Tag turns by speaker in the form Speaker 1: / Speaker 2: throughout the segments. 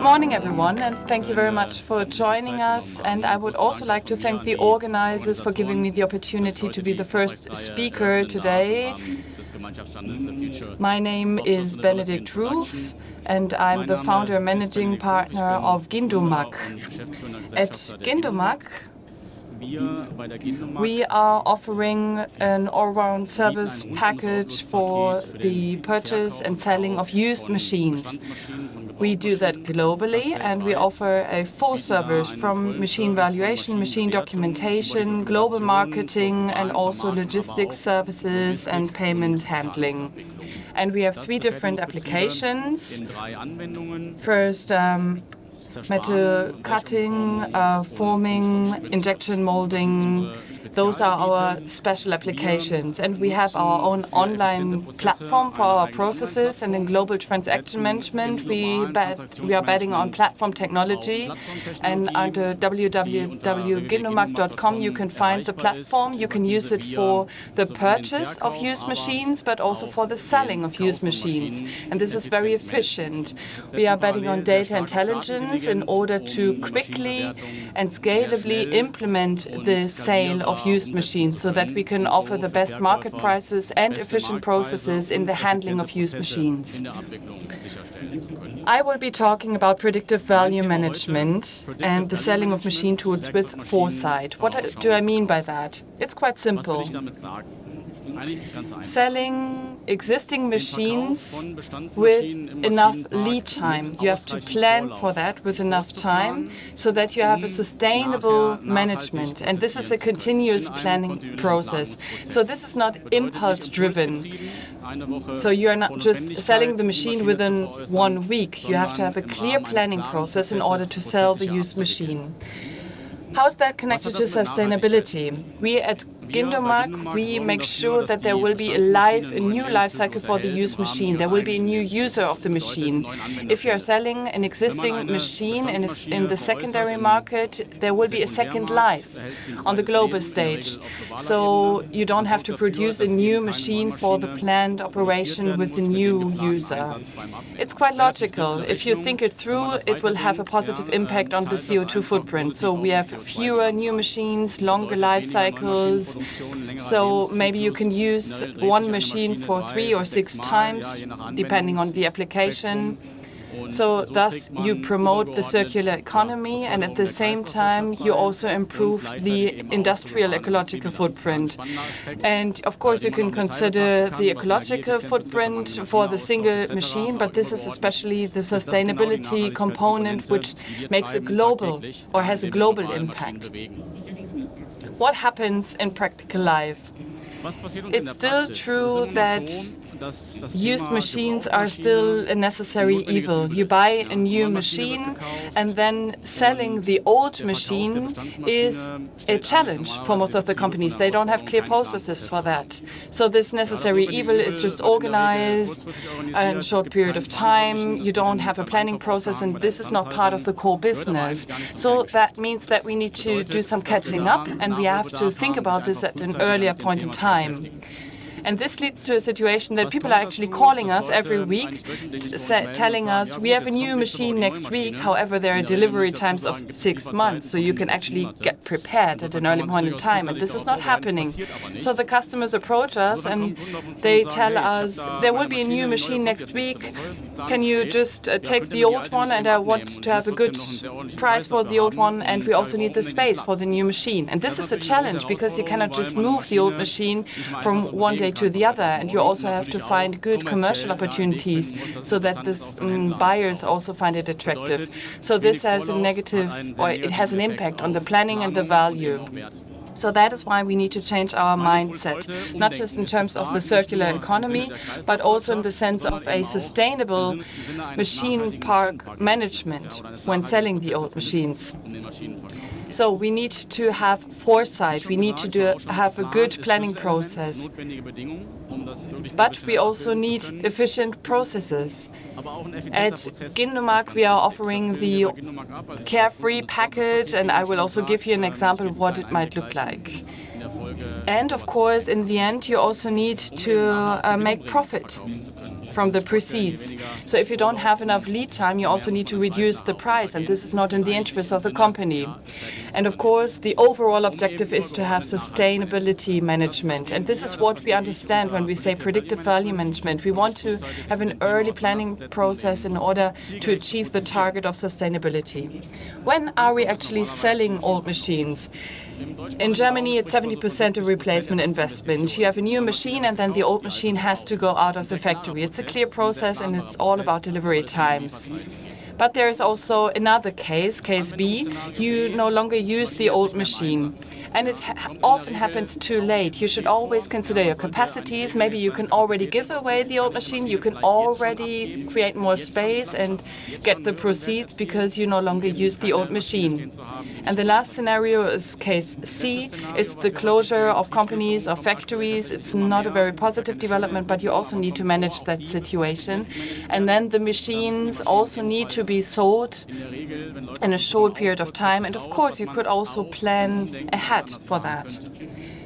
Speaker 1: Good morning, everyone, and thank you very much for joining us. And I would also like to thank the organizers for giving me the opportunity to be the first speaker today. My name is Benedikt Ruf, and I'm the founder and managing partner of Gindumac. At Gindumac, we are offering an all-round service package for the purchase and selling of used machines. We do that globally, and we offer a full service from machine valuation, machine documentation, global marketing, and also logistics services and payment handling. And we have 3 different applications. First, metal cutting, forming, injection molding. Those are our special applications. And we have our own online platform for our processes. And in global transaction management, we are betting on platform technology. And under www.gindumac.com, you can find the platform. You can use it for the purchase of used machines, but also for the selling of used machines. And this is very efficient. We are betting on data intelligence in order to quickly and scalably implement the sale of used machines so that we can offer the best market prices and efficient processes in the handling of used machines. I will be talking about predictive value management and the selling of machine tools with foresight. What do I mean by that? It's quite simple. Selling existing machines with enough lead time. You have to plan for that with enough time so that you have a sustainable management. And this is a continuous planning process. So this is not impulse-driven. So you are not just selling the machine within 1 week. You have to have a clear planning process in order to sell the used machine. How is that connected to sustainability? We at Gindumac, we make sure that there will be a new life cycle for the used machine. There will be a new user of the machine. If you are selling an existing machine in the secondary market, there will be a second life on the global stage. So you don't have to produce a new machine for the planned operation with the new user. It's quite logical. If you think it through, it will have a positive impact on the CO2 footprint. So we have fewer new machines, longer life cycles. So maybe you can use one machine for 3 or 6 times, depending on the application. So thus you promote the circular economy, and at the same time you also improve the industrial ecological footprint. And of course you can consider the ecological footprint for the single machine, but this is especially the sustainability component which makes a global or has a global impact. What happens in practical life? It's still true that used machines are still a necessary evil. You buy a new machine, and then selling the old machine is a challenge for most of the companies. They don't have clear processes for that. So this necessary evil is just organized in a short period of time. You don't have a planning process, and this is not part of the core business. So that means that we need to do some catching up, and we have to think about this at an earlier point in time. And this leads to a situation that people are actually calling us every week, telling us, we have a new machine next week. However, there are delivery times of 6 months, so you can actually get prepared at an early point in time. And this is not happening. So the customers approach us and they tell us, there will be a new machine next week. Can you just take the old one? And I want to have a good price for the old one. And we also need the space for the new machine. And this is a challenge because you cannot just move the old machine from one day to the other, and you also have to find good commercial opportunities so that this buyers also find it attractive. So this has a negative, or it has an impact on the planning and the value. So that is why we need to change our mindset, not just in terms of the circular economy, but also in the sense of a sustainable machine park management when selling the old machines. So we need to have foresight. We need to have a good planning process. But we also need efficient processes. At Gindumac, we are offering the carefree package, and I will also give you an example of what it might look like. And of course, in the end, you also need to make profit. from the proceeds. So if you don't have enough lead time, you also need to reduce the price, and this is not in the interest of the company. And of course, the overall objective is to have sustainability management. And this is what we understand when we say predictive value management. We want to have an early planning process in order to achieve the target of sustainability. When are we actually selling old machines? In Germany, it's 70% a replacement investment. You have a new machine, and then the old machine has to go out of the factory. It's a clear process, and it's all about delivery times. But there is also another case, case B. You no longer use the old machine. And it often happens too late. You should always consider your capacities. Maybe you can already give away the old machine. You can already create more space and get the proceeds because you no longer use the old machine. And the last scenario is case C. It's the closure of companies or factories. It's not a very positive development, but you also need to manage that situation. And then the machines also need to be sold in a short period of time. And of course, you could also plan ahead for that.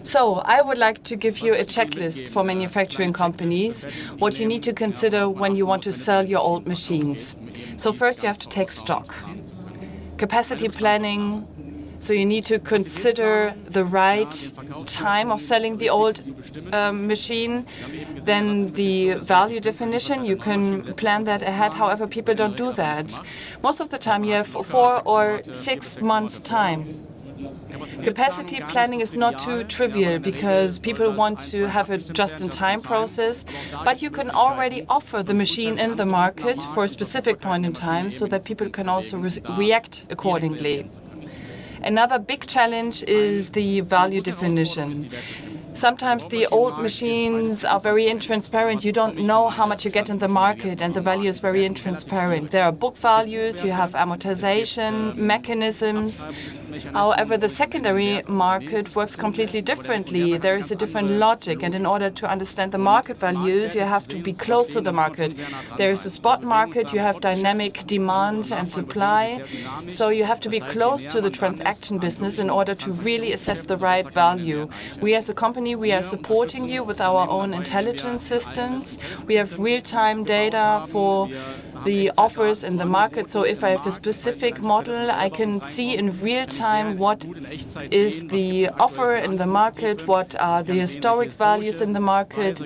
Speaker 1: So I would like to give you a checklist for manufacturing companies, what you need to consider when you want to sell your old machines. So first you have to take stock. Capacity planning. So you need to consider the right time of selling the old machine. Then the value definition, you can plan that ahead. However, people don't do that. Most of the time you have 4 or 6 months time. Capacity planning is not too trivial because people want to have a just-in-time process, but you can already offer the machine in the market for a specific point in time so that people can also react accordingly. Another big challenge is the value definition. Sometimes the old machines are very intransparent. You don't know how much you get in the market, and the value is very intransparent. There are book values, you have amortization mechanisms. However, the secondary market works completely differently. There is a different logic, and in order to understand the market values, you have to be close to the market. There is a spot market, you have dynamic demand and supply, so you have to be close to the transaction business in order to really assess the right value. We as a company, we are supporting you with our own intelligence systems. We have real-time data for the offers in the market. So if I have a specific model, I can see in real time what is the offer in the market, what are the historic values in the market.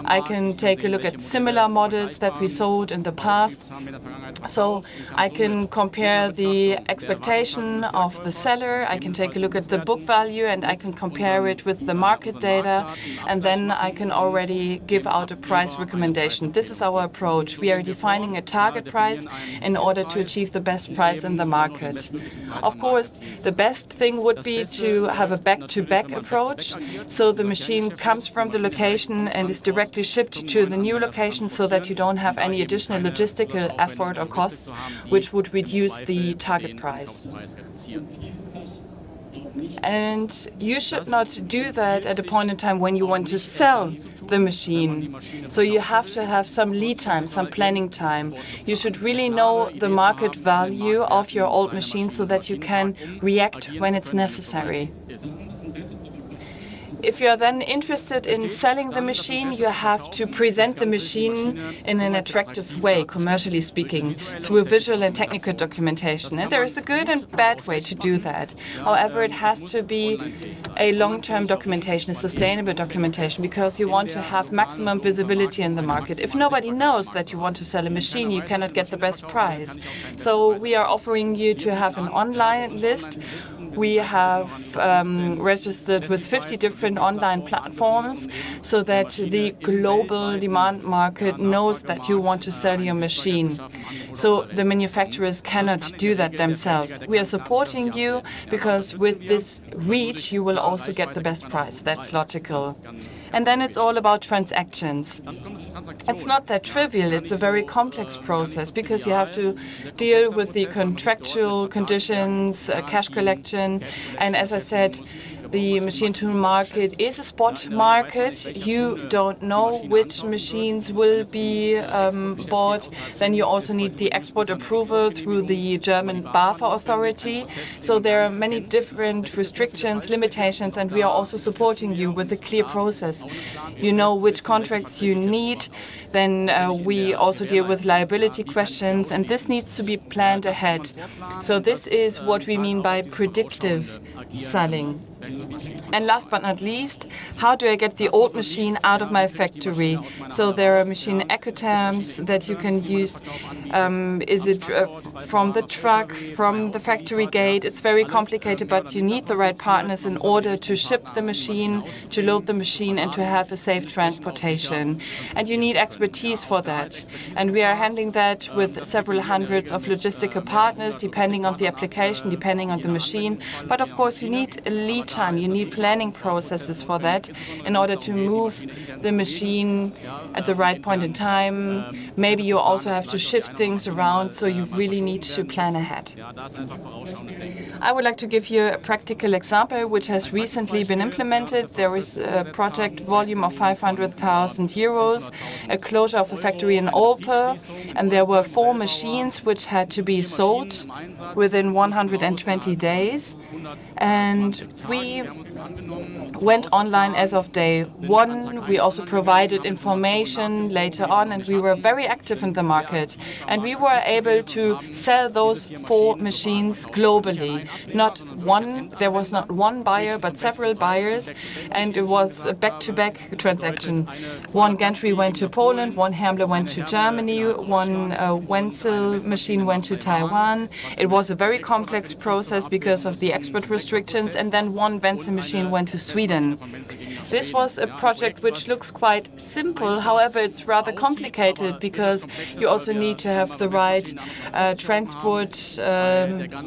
Speaker 1: I can take a look at similar models that we sold in the past. So I can compare the expectation of the seller, I can take a look at the book value, and I can compare it with the market data, and then I can already give out a price recommendation. This is our approach. We are defining a target price in order to achieve the best price in the market. Of course, the best thing would be to have a back-to-back approach, so the machine comes from the location and is directly shipped to the new location so that you don't have any additional logistical effort or costs, which would reduce the target price. And you should not do that at a point in time when you want to sell the machine. So you have to have some lead time, some planning time. You should really know the market value of your old machine so that you can react when it's necessary. If you are then interested in selling the machine, you have to present the machine in an attractive way, commercially speaking, through visual and technical documentation. And there is a good and bad way to do that. However, it has to be a long-term documentation, a sustainable documentation, because you want to have maximum visibility in the market. If nobody knows that you want to sell a machine, you cannot get the best price. So we are offering you to have an online list. We have registered with 50 different online platforms so that the global demand market knows that you want to sell your machine. So the manufacturers cannot do that themselves. We are supporting you because with this reach, you will also get the best price. That's logical. And then it's all about transactions. It's not that trivial. It's a very complex process because you have to deal with the contractual conditions, cash collection. And as I said, the machine tool market is a spot market. You don't know which machines will be bought. Then you also need the export approval through the German BAFA authority. So there are many different restrictions, limitations, and we are also supporting you with a clear process. You know which contracts you need. Then we also deal with liability questions, and this needs to be planned ahead. So this is what we mean by predictive selling. And last but not least, how do I get the old machine out of my factory? So there are machine ecoterms that you can use. Is it from the truck, from the factory gate? It's very complicated, but you need the right partners in order to ship the machine, to load the machine, and to have a safe transportation. And you need expertise for that. And we are handling that with several hundreds of logistical partners, depending on the application, depending on the machine. But of course, you need a lead time. You need planning processes for that in order to move the machine at the right point in time. Maybe you also have to shift things around, so you really need to plan ahead. I would like to give you a practical example which has recently been implemented. There is a project volume of 500,000 euros, a closure of a factory in Olpe, and there were 4 machines which had to be sold within 120 days. And we went online as of day 1. We also provided information later on, and we were very active in the market. And we were able to sell those 4 machines globally. Not one, there was not one buyer, but several buyers, and it was a back-to-back transaction. One gantry went to Poland, one Hermle went to Germany, one Wenzel machine went to Taiwan. It was a very complex process because of the export restrictions, and then one Wenzel machine went to Sweden. This was a project which looks quite simple. However, it's rather complicated because you also need to have the right transport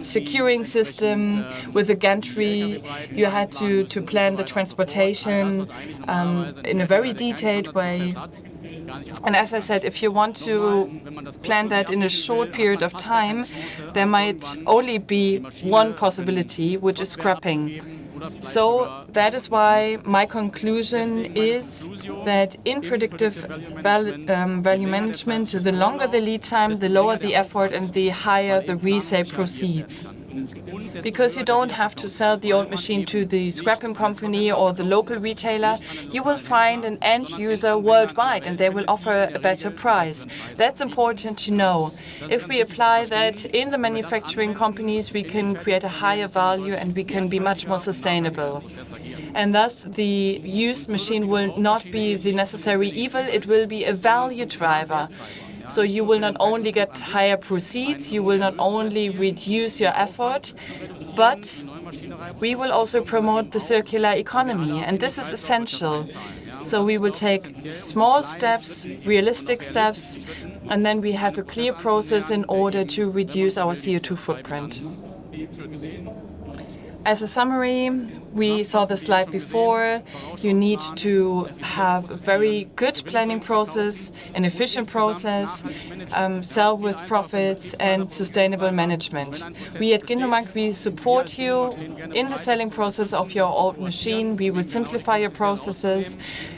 Speaker 1: securing system with a gantry. You had to plan the transportation in a very detailed way. And as I said, if you want to plan that in a short period of time, there might only be one possibility, which is scrapping. So that is why my conclusion is that in predictive value management, the longer the lead time, the lower the effort, and the higher the resale proceeds. Because you don't have to sell the old machine to the scrapping company or the local retailer. You will find an end user worldwide, and they will offer a better price. That's important to know. If we apply that in the manufacturing companies, we can create a higher value and we can be much more sustainable. And thus, the used machine will not be the necessary evil, it will be a value driver. So you will not only get higher proceeds, you will not only reduce your effort, but we will also promote the circular economy, and this is essential. So we will take small steps, realistic steps, and then we have a clear process in order to reduce our CO2 footprint. As a summary, we saw the slide before. You need to have a very good planning process, an efficient process, sell with profits, and sustainable management. We at Gindumac, we support you in the selling process of your old machine. We will simplify your processes,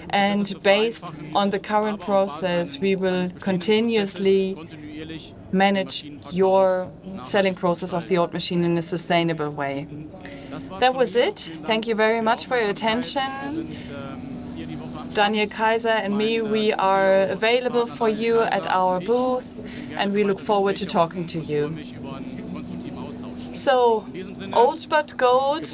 Speaker 1: and based on the current process, we will continuously manage your selling process of the old machine in a sustainable way. That was it. Thank you very much for your attention. Daniel Kaiser and me, we are available for you at our booth, and we look forward to talking to you. So, old but gold.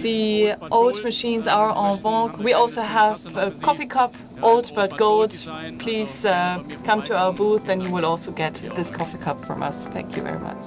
Speaker 1: The old machines are en vogue. We also have a coffee cup, old but gold. Please come to our booth, and you will also get this coffee cup from us. Thank you very much.